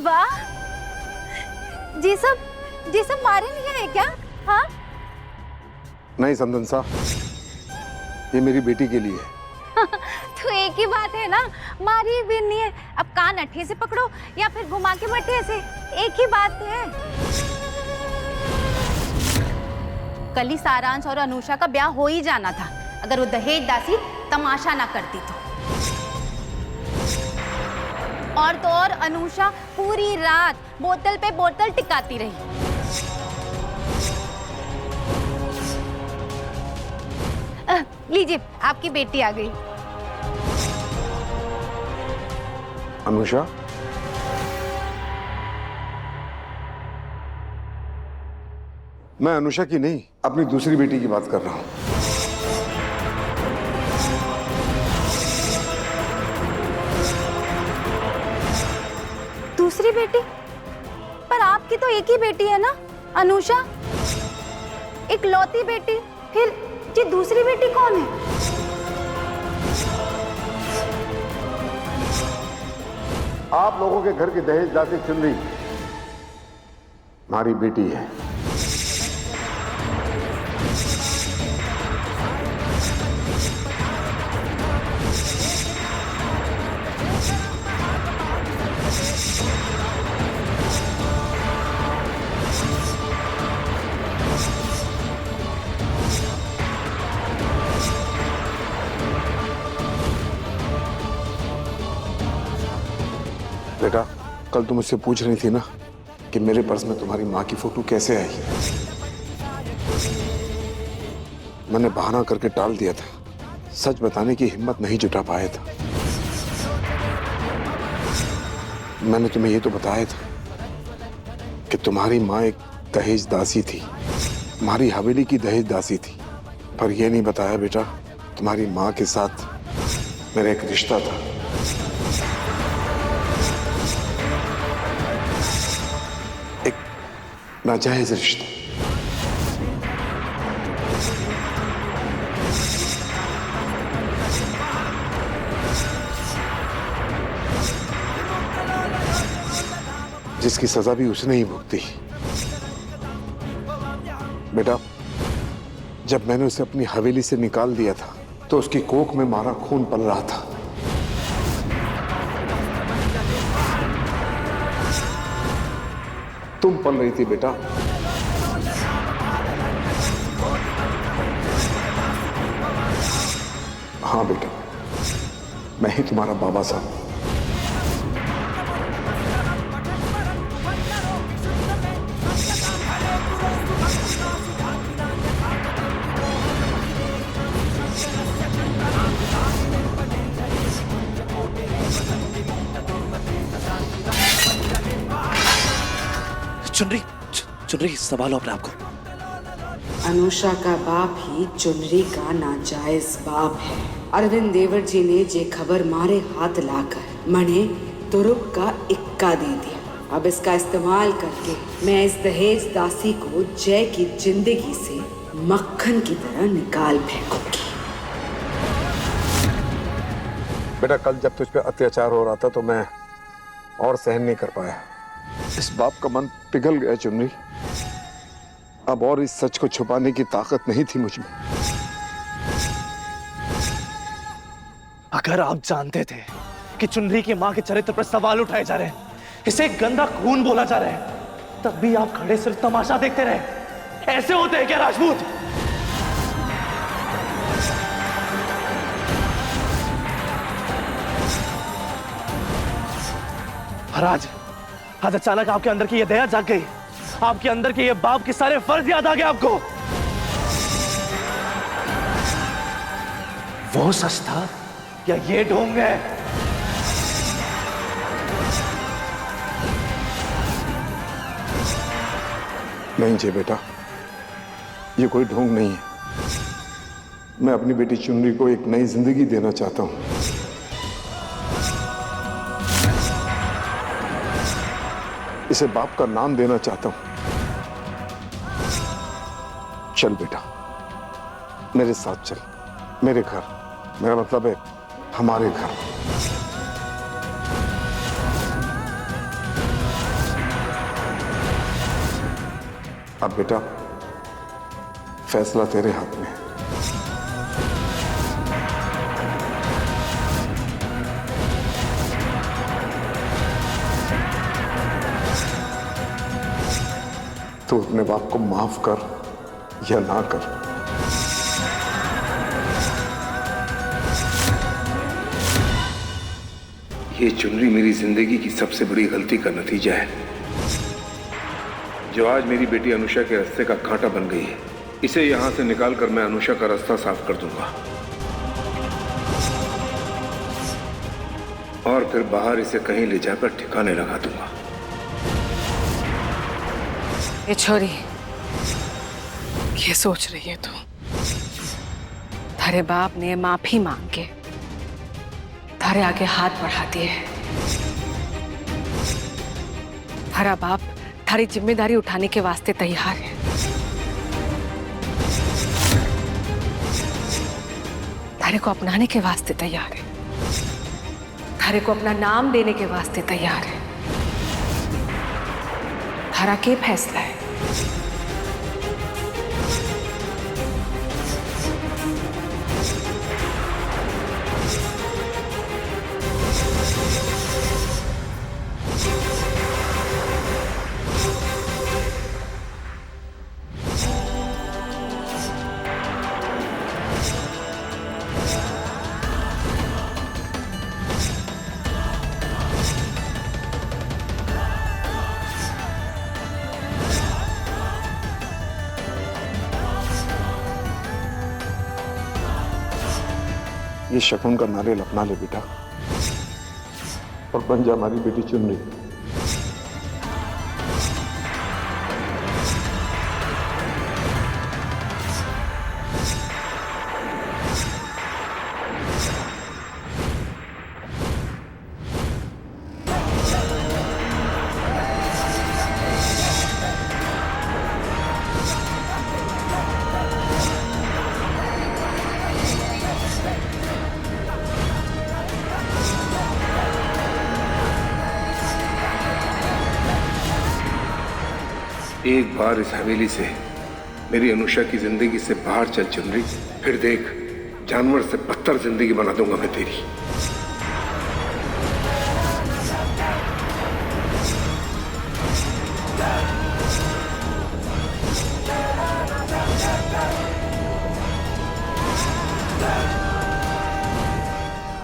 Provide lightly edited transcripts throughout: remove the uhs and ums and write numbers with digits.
वाह, जी सब मारे लिए है क्या? हाँ? नहीं संदनसा, ये मेरी बेटी के लिए है। तो एक ही बात है ना, मारी भी नहीं है। अब कान अट्ठे से पकड़ो या फिर घुमा के मट्ठे से, एक ही बात है। कल ही सारांश और अनुषा का ब्याह हो ही जाना था, अगर वो दहेज दासी तमाशा ना करती तो। और तो और अनुषा पूरी रात बोतल पे बोतल टिकाती रही। लीजिए, आपकी बेटी आ गई। अनुषा, मैं अनुषा की नहीं, अपनी दूसरी बेटी की बात कर रहा हूं। दूसरी बेटी? पर आपकी तो एक ही बेटी है ना, अनुषा। एक लौती बेटी, फिर ये दूसरी बेटी कौन है? आप लोगों के घर की दहेज दासी चुनरी हमारी बेटी है। बेटा, कल तुम मुझसे पूछ रही थी ना कि मेरे पर्स में तुम्हारी माँ की फोटो कैसे आई। मैंने बहाना करके टाल दिया था, सच बताने की हिम्मत नहीं जुटा पाया था। मैंने तुम्हें ये तो बताया था कि तुम्हारी माँ एक दहेज दासी थी, तुम्हारी हवेली की दहेज दासी थी, पर यह नहीं बताया बेटा तुम्हारी माँ के साथ मेरा एक रिश्ता था। नाजायज रिश्ता। जिसकी सजा भी उसने ही भुगती। बेटा, जब मैंने उसे अपनी हवेली से निकाल दिया था तो उसकी कोख में मारा खून पल रहा था। तुम पल रही थी बेटा। हाँ बेटा, मैं ही तुम्हारा बाबा साहब। चुनरी, चुनरी संभालो अपने आप को। अनुषा का बाप ही चुनरी का नाजायज बाप है। अरविंद देवर जी ने जे खबर मारे हाथ लाकर मने तुरुप का इक्का दे दिया। अब इसका इस्तेमाल करके मैं इस दहेज दासी को जय की जिंदगी से मक्खन की तरह निकाल फेंकूंगी। बेटा, कल जब तुझ पे अत्याचार हो रहा था तो मैं और सहन नहीं कर पाया। इस बाप का मन पिघल गया चुन्नी। अब और इस सच को छुपाने की ताकत नहीं थी मुझ में। अगर आप जानते थे कि चुनरी की मां के चरित्र पर सवाल उठाए जा रहे हैं, इसे गंदा खून बोला जा रहा है, तब भी आप खड़े सिर्फ तमाशा देखते रहे। ऐसे होते हैं क्या राजपूत? और आज अचानक आपके अंदर की ये दया जाग गई, आपके अंदर के ये बाप के सारे फर्ज याद आ गए आपको। वो सच था या ये ढोंग है? नहीं जी बेटा, ये कोई ढोंग नहीं है। मैं अपनी बेटी चुनरी को एक नई जिंदगी देना चाहता हूं। इसे बाप का नाम देना चाहता हूं। चल बेटा, मेरे साथ चल, मेरे घर, मेरा मतलब है हमारे घर। अब बेटा फैसला तेरे हाथ में है। तू अपने बाप को माफ कर या ना कर, ये चुनरी मेरी जिंदगी की सबसे बड़ी गलती का नतीजा है, जो आज मेरी बेटी अनुषा के रास्ते का कांटा बन गई है। इसे यहां से निकालकर मैं अनुषा का रास्ता साफ कर दूंगा और फिर बाहर इसे कहीं ले जाकर ठिकाने लगा दूंगा। ये छोरी, ये सोच रही है तू? थारे बाप ने माफी मांग के थारे आगे हाथ बढ़ा दिए। थारा बाप थारी जिम्मेदारी उठाने के वास्ते तैयार है। थारे को अपनाने के वास्ते तैयार है। थारे को अपना नाम देने के वास्ते तैयार है। थारा के फैसला है? ये शकुन का नारियल अपना ले बेटा और बन जा हमारी बेटी चुनरी। एक बार इस हवेली से मेरी अनुषा की जिंदगी से बाहर चल चुनरी, फिर देख जानवर से बदतर जिंदगी बना दूंगा मैं तेरी।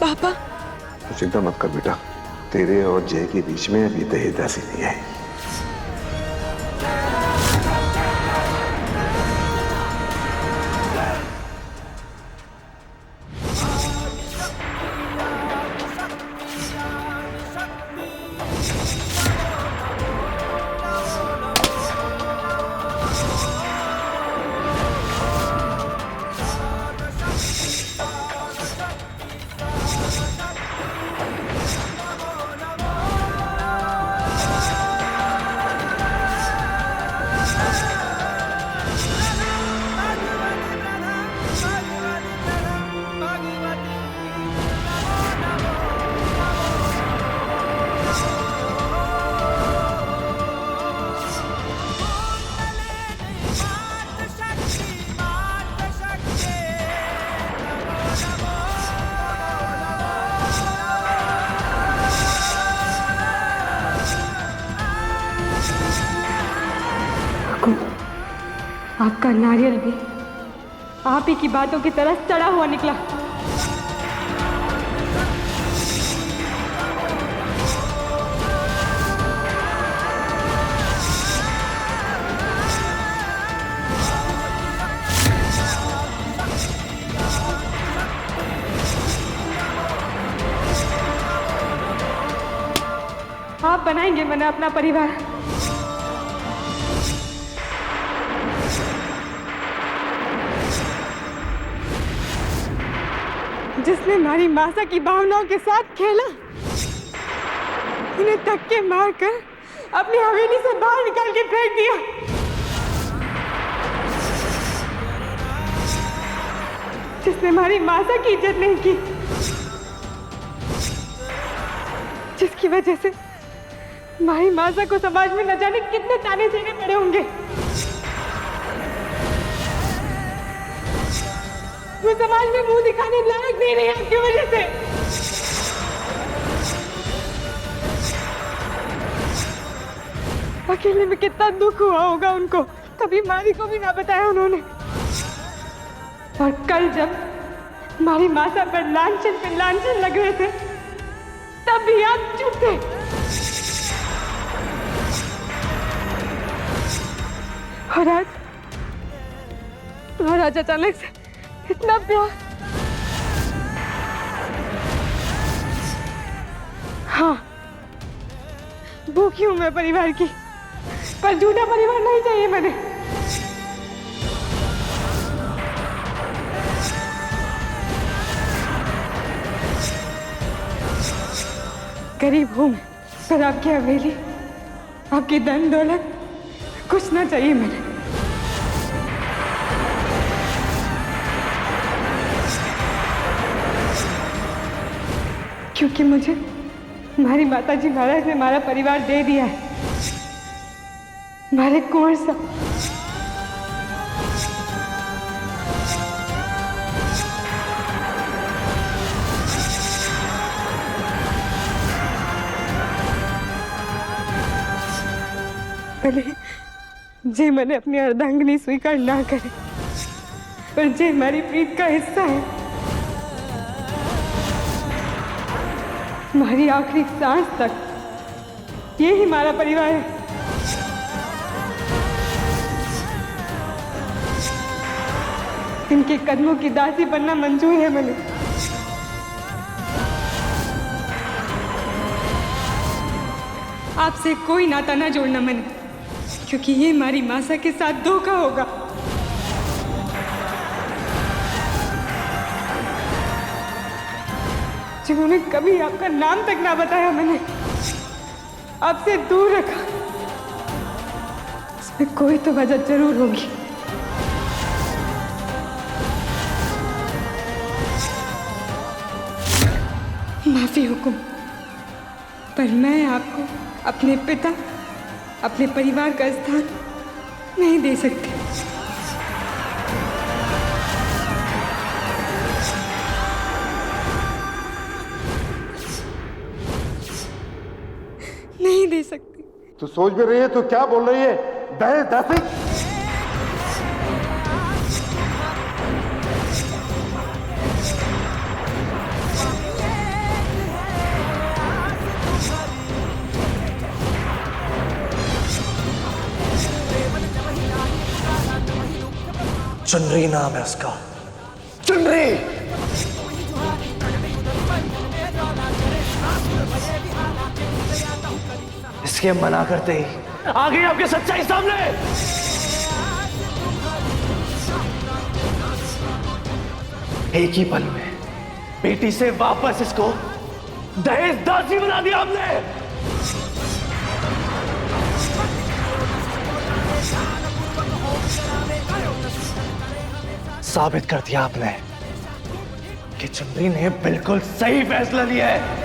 पापा, तो चिंता मत कर बेटा, तेरे और जय के बीच में अभी दहेज-दासी नहीं है। आपका नारियल भी आप ही की बातों की तरह सड़ा हुआ निकला। आप बनाएंगे मैंने अपना परिवार, जिसने हमारी मासा की भावनाओं के साथ खेला, उन्हें धक्के मारकर अपनी हवेली से बाहर निकाल के फेंक दिया। जिसने हमारी मासा की इज्जत नहीं की, जिसकी वजह से हमारी मासा को समाज में न जाने कितने ताने देने पड़े होंगे। वो समाज में मुंह दिखाने लायक नहीं रही आपकी वजह से। अकेले में कितना दुख हुआ होगा उनको, कभी मारी को भी ना बताया उन्होंने। और कल जब हमारी माता पर लांछन पे लांछन लग रहे थे तब भी आप चुप थे। और आज अचानक से इतना प्यार। हाँ, भूखी हूं मैं परिवार की, पर झूठा परिवार नहीं चाहिए मैंने। गरीब हूं मैं, पर आपकी हवेली, आपकी धन दौलत कुछ ना चाहिए मैंने। क्योंकि मुझे हमारी माताजी महाराज ने हमारा परिवार दे दिया है, हमारे कुंवर साहब। भले जे मैंने अपनी अर्धांगिनी स्वीकार ना करे, पर जे हमारी प्रीत का हिस्सा है, हमारी आखिरी सांस तक ये ही हमारा परिवार है। इनके कदमों की दासी बनना मंजूर है मैंने। आपसे कोई नाता ना जोड़ना मैंने, क्योंकि ये हमारी मासा के साथ धोखा होगा। जिन्होंने कभी आपका नाम तक ना बताया, मैंने आपसे दूर रखा, इसमें कोई तो वजह जरूर होगी। माफी हुकुम, पर मैं आपको अपने पिता, अपने परिवार का स्थान नहीं दे सकती। नहीं दे सकती। तू सोच भी रही है, तू क्या बोल रही है? दहेज दासी? चुनरी नाम है उसका, चुनरी। इसके मना करते ही आ गई आपके सच्चाई सामने। एक ही पल में बेटी से वापस इसको दहेज दासी बना दिया आपने। साबित कर दिया आपने कि चुनरी ने बिल्कुल सही फैसला लिया है।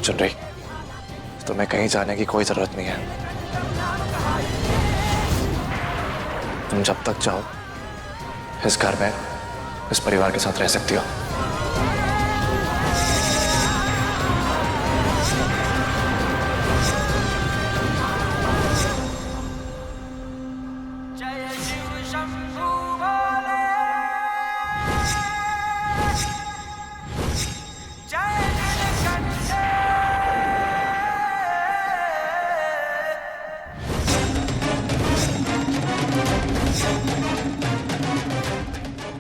चुनरी, तुम्हें कहीं जाने की कोई जरूरत नहीं है। तुम जब तक चाहो इस घर में इस परिवार के साथ रह सकती हो।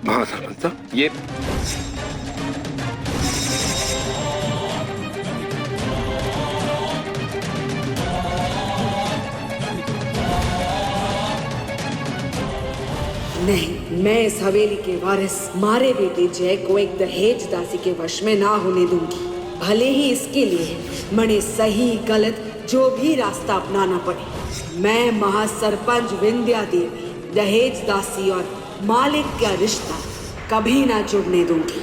महासरपंच साहब, ये नहीं, मैं इस हवेली के वारिस मारे बेटे जय को एक दहेज दासी के वश में ना होने दूंगी। भले ही इसके लिए मने सही गलत जो भी रास्ता अपनाना पड़े। मैं महासरपंच विंध्या देवी दहेज दासी और मालिक का रिश्ता कभी ना जुड़ने दूंगी।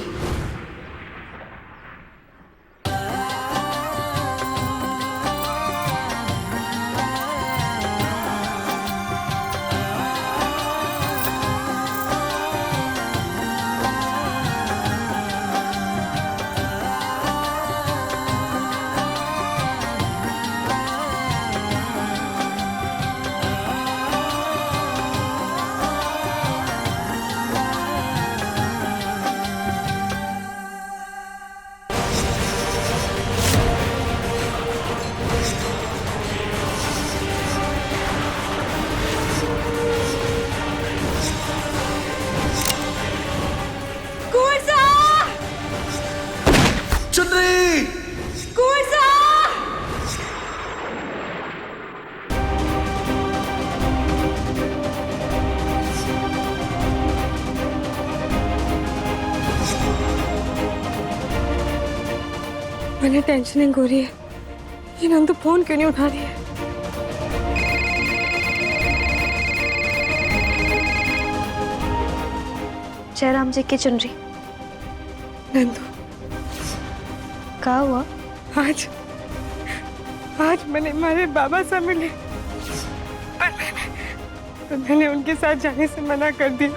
मैंने टेंशनिंग हो रही है, ये नंदू तो फोन क्यों नहीं उठा रही है? जयराम जी की चुनरी। नंदू, क्या हुआ? आज आज मैंने हमारे बाबा से मिले, पर मैंने उनके साथ जाने से मना कर दिया।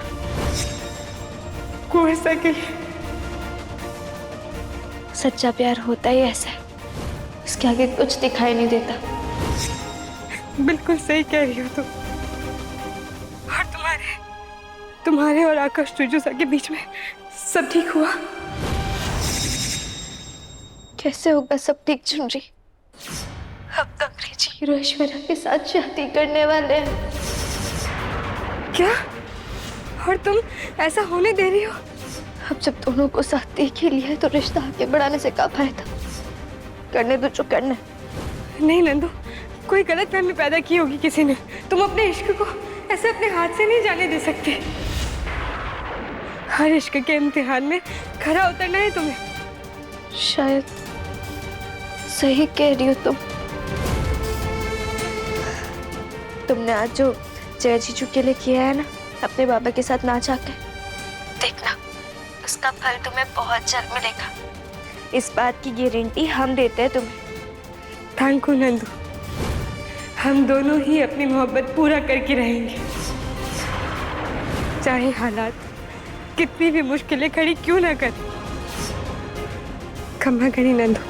कुंवर के लिए। सच्चा प्यार होता ही ऐसा है, इसके आगे कुछ दिखाई नहीं देता। बिल्कुल सही कह रही हो तुम। और तुम्हारे और आकाश जुजूसा के बीच में सब ठीक हुआ? कैसे होगा सब ठीक चुनरी? अब तो अंग्रेजी हीरो ऐश्वर्या के साथ शादी करने वाले हैं। क्या? और तुम ऐसा होने दे रही हो? अब जब दोनों को साथ देख ही लिया है तो रिश्ता आगे बढ़ाने से क्या फायदा? करने दो जो करना है। नहीं नंदू, कोई गलतफहमी पैदा की होगी किसी ने। तुम अपने इश्क को ऐसे अपने हाथ से नहीं जाने दे सकते। हर इश्क के इम्तिहान में खरा उतरना है तुम्हें। शायद सही कह रही हो तुमने आज जो जय जीजू के लिए किया है ना, अपने बाबा के साथ नाच आकर, देखना उसका फल तुम्हें बहुत जल्द मिलेगा। इस बात की गारंटी हम देते हैं तुम्हें। थैंक यू नंदू, हम दोनों ही अपनी मोहब्बत पूरा करके रहेंगे, चाहे हालात कितनी भी मुश्किलें खड़ी क्यों ना करें। क्षमा करी नंदू।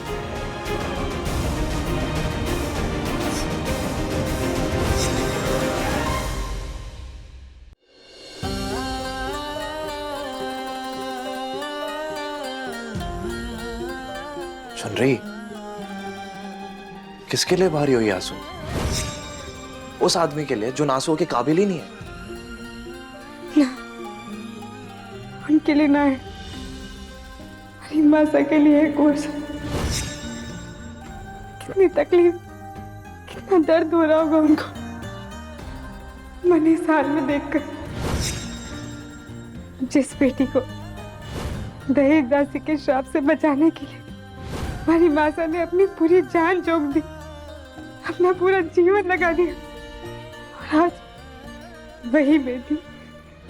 चुनरी, किसके लिए भारी हो ये आंसू? उस आदमी के लिए जो आंसुओं के काबिल ही नहीं है। ना, उनके लिए ना है, मेरी मासा के लिए है कोर्स। कितनी तकलीफ, कितना दर्द हो रहा होगा उनको मन इस हाल में देखकर। जिस बेटी को दहेज दासी के श्राप से बचाने के लिए हमारी मासा ने अपनी पूरी जान झोंक दी, अपना पूरा जीवन लगा दिया, और आज वही बेटी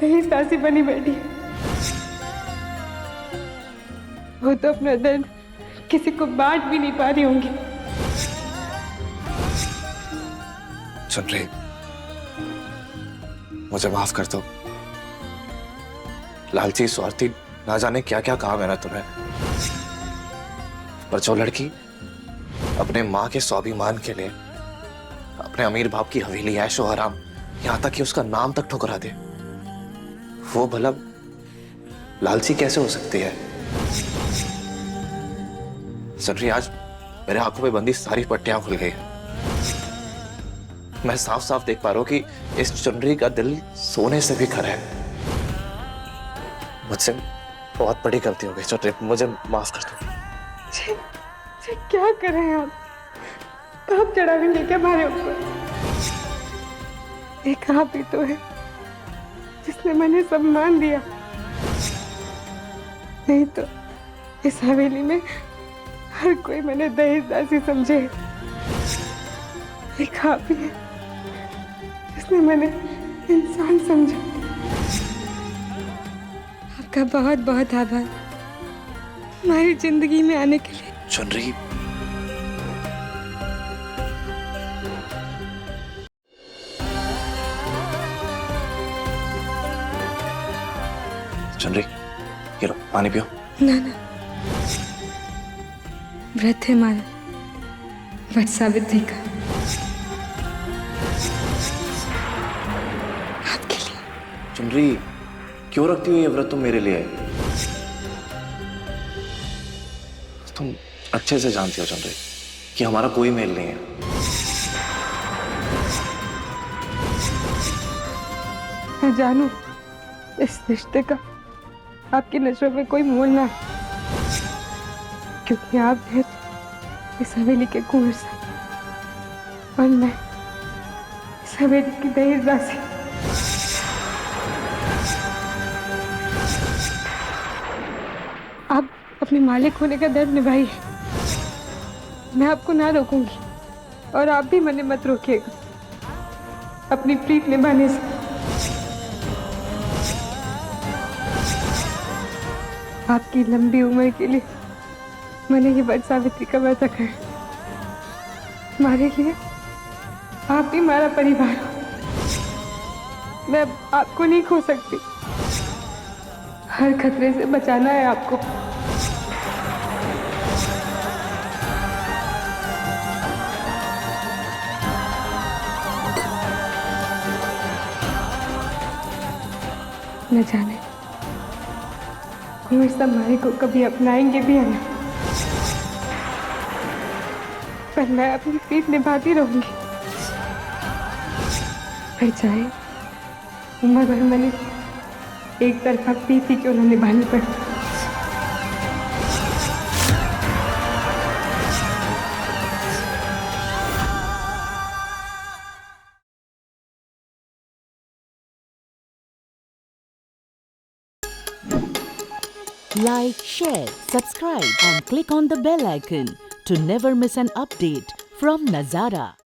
दहेज दासी बनी बैठी है। वो तो अपना दर्द किसी को बांट भी नहीं पा रही होंगी। चुनरी, मुझे माफ कर दो। लालची स्वार्थी ना जाने क्या क्या कहा मैंने तुम्हें, पर जो लड़की अपने माँ के स्वाभिमान के लिए अपने अमीर बाप की हवेली ऐशो आराम, यहां तक कि उसका नाम तक ठुकरा दे, वो भला लालची कैसे हो सकती है? चुनरी, आज मेरे आंखों में बंदी सारी पट्टियां खुल गई हैं। मैं साफ साफ देख पा रहा हूं कि इस चुनरी का दिल सोने से भी खरा है। मुझसे बहुत बड़ी गलती हो गई चुनरी, मुझे माफ कर दो। क्या कर रहे हैं आप? आप चढ़ावेंगे क्या हमारे ऊपर? एक आप ही तो है जिसने मैंने सम्मान दिया, नहीं तो इस हवेली में हर कोई मैंने दहेज दासी समझे। एक आप ही है जिसने मैंने इंसान समझा। आपका बहुत बहुत आभार हमारी जिंदगी में आने के लिए। चुनरी, चुनरी, ये लो पानी पियो। ना ना, व्रत है हमारा, वट सावित्री का, आपके लिए। चुनरी, क्यों रखती हो ये व्रत तुम मेरे लिए? तुम अच्छे से जानती हो चुनरी कि हमारा कोई मेल नहीं है। मैं जानू इस रिश्ते का आपकी नजरों में कोई मोल ना है, क्योंकि आप हैं इस हवेली के कुंवर साहब और मैं इस हवेली की दहेज दासी। आप अपने मालिक होने का दर्द निभाइए, मैं आपको ना रोकूंगी और आप भी मने मत रोकिएगा अपनी प्रीत निभाने से। आपकी लंबी उम्र के लिए मैंने ये वट सावित्री का व्रत रखा है। हमारे लिए आप भी हमारा परिवार हो। मैं अब आपको नहीं खो सकती। हर खतरे से बचाना है आपको। न जाने कुंवर सब हमारे को कभी अपनाएंगे भी है ना, पर मैं अपनी प्रीत निभाती रहूंगी। पर चाहे उम्र भर मैंने एक तरफा प्रीत ही क्यों न निभानी पड़े। Like, share, subscribe and click on the bell icon to never miss an update from Nazara.